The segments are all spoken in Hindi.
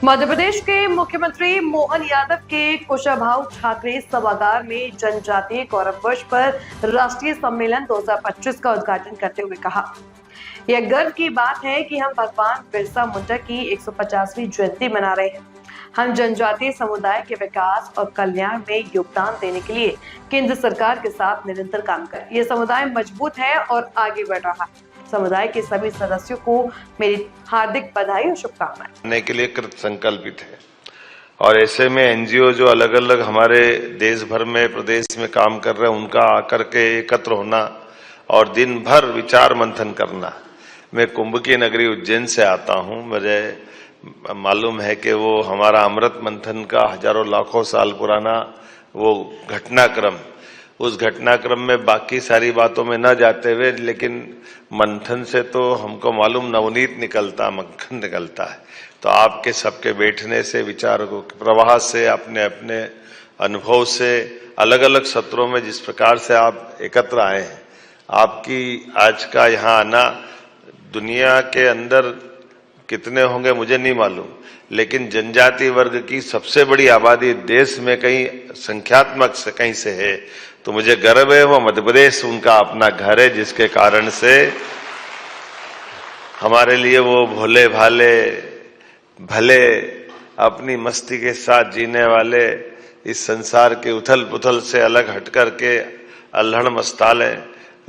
मध्य प्रदेश के मुख्यमंत्री मोहन यादव के कुशाभाऊ ठाकरे सभागार में जनजातीय गौरव वर्ष पर राष्ट्रीय सम्मेलन 2025 का उद्घाटन करते हुए कहा, यह गर्व की बात है कि हम भगवान बिरसा मुंडा की 150वीं जयंती मना रहे हैं। हम जनजातीय समुदाय के विकास और कल्याण में योगदान देने के लिए केंद्र सरकार के साथ निरंतर काम करें। यह समुदाय मजबूत है और आगे बढ़ रहा है। समुदाय के सभी सदस्यों को मेरी हार्दिक बधाई और शुभकामनाएं। के लिए कृत संकल्पित है और ऐसे में एनजीओ जो अलग अलग हमारे देश भर में प्रदेश में काम कर रहे हैं, उनका आकर के एकत्र होना और दिन भर विचार मंथन करना। मैं कुंभ की नगरी उज्जैन से आता हूं। मुझे मालूम है कि वो हमारा अमृत मंथन का हजारों लाखों साल पुराना वो घटनाक्रम, उस घटनाक्रम में बाकी सारी बातों में न जाते हुए, लेकिन मंथन से तो हमको मालूम नवनीत निकलता, मक्खन निकलता है। तो आपके सबके बैठने से, विचारों के प्रवाह से, अपने अपने अनुभव से, अलग अलग सत्रों में जिस प्रकार से आप एकत्र आए हैं, आपकी आज का यहाँ आना, दुनिया के अंदर कितने होंगे मुझे नहीं मालूम, लेकिन जनजाति वर्ग की सबसे बड़ी आबादी देश में कहीं संख्यात्मक से कहीं से है, तो मुझे गर्व है। वो मध्य प्रदेश उनका अपना घर है, जिसके कारण से हमारे लिए वो भोले भाले भले अपनी मस्ती के साथ जीने वाले, इस संसार के उथल पुथल से अलग हट करके अल्हड़ मस्ताले,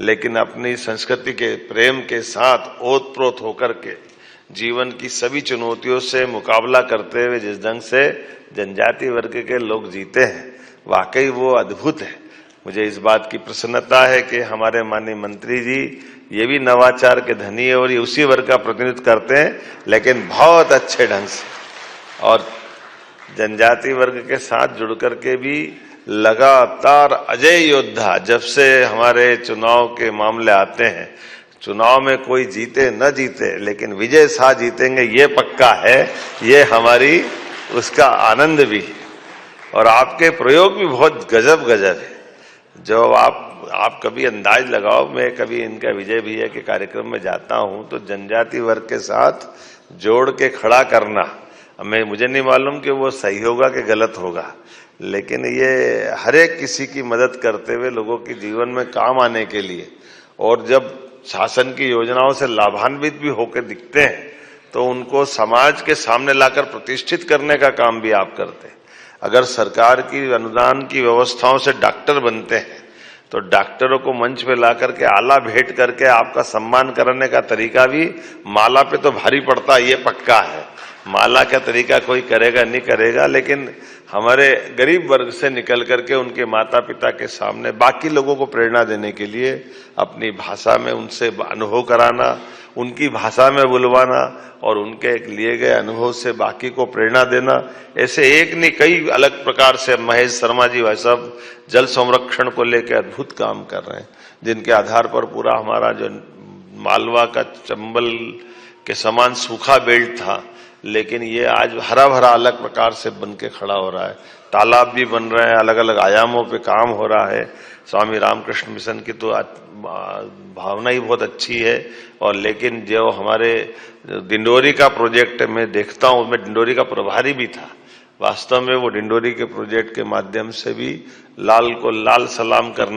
लेकिन अपनी संस्कृति के प्रेम के साथ ओतप्रोत होकर के जीवन की सभी चुनौतियों से मुकाबला करते हुए जिस ढंग से जनजाति वर्ग के लोग जीते हैं, वाकई वो अद्भुत है। मुझे इस बात की प्रसन्नता है कि हमारे माननीय मंत्री जी ये भी नवाचार के धनी है और ये उसी वर्ग का प्रतिनिधित्व करते हैं, लेकिन बहुत अच्छे ढंग से, और जनजाति वर्ग के साथ जुड़ करके भी लगातार अजय योद्धा। जब से हमारे चुनाव के मामले आते हैं, चुनाव में कोई जीते न जीते, लेकिन विजय शाह जीतेंगे ये पक्का है, ये हमारी उसका आनंद भी है। और आपके प्रयोग भी बहुत गजब गजब है। जो आप कभी अंदाज लगाओ, मैं कभी इनका विजय भैया के कार्यक्रम में जाता हूं तो जनजाति वर्ग के साथ जोड़ के खड़ा करना, मुझे नहीं मालूम कि वो सही होगा कि गलत होगा, लेकिन ये हर एक किसी की मदद करते हुए लोगों के जीवन में काम आने के लिए, और जब शासन की योजनाओं से लाभान्वित भी होकर दिखते हैं तो उनको समाज के सामने लाकर प्रतिष्ठित करने का काम भी आप करते हैं। अगर सरकार की अनुदान की व्यवस्थाओं से डॉक्टर बनते हैं तो डॉक्टरों को मंच पे ला करके आला भेंट करके आपका सम्मान करने का तरीका भी माला पे तो भारी पड़ता है, ये पक्का है। माला का तरीका कोई करेगा नहीं करेगा, लेकिन हमारे गरीब वर्ग से निकल करके उनके माता पिता के सामने बाकी लोगों को प्रेरणा देने के लिए अपनी भाषा में उनसे अनुभव कराना, उनकी भाषा में बुलवाना और उनके लिए गए अनुभव से बाकी को प्रेरणा देना, ऐसे एक नहीं कई अलग प्रकार से महेश शर्मा जी भाई साहब जल संरक्षण को लेकर अद्भुत काम कर रहे हैं, जिनके आधार पर पूरा हमारा जो मालवा का चंबल के समान सूखा बेल्ट था, लेकिन ये आज हरा भरा अलग प्रकार से बन के खड़ा हो रहा है। तालाब भी बन रहे हैं, अलग अलग आयामों पे काम हो रहा है। स्वामी रामकृष्ण मिशन की तो भावना ही बहुत अच्छी है। और लेकिन जो हमारे डिंडोरी का प्रोजेक्ट मैं देखता हूं, मैं डिंडोरी का प्रभारी भी था, वास्तव में वो डिंडोरी के प्रोजेक्ट के माध्यम से भी लाल को लाल सलाम करना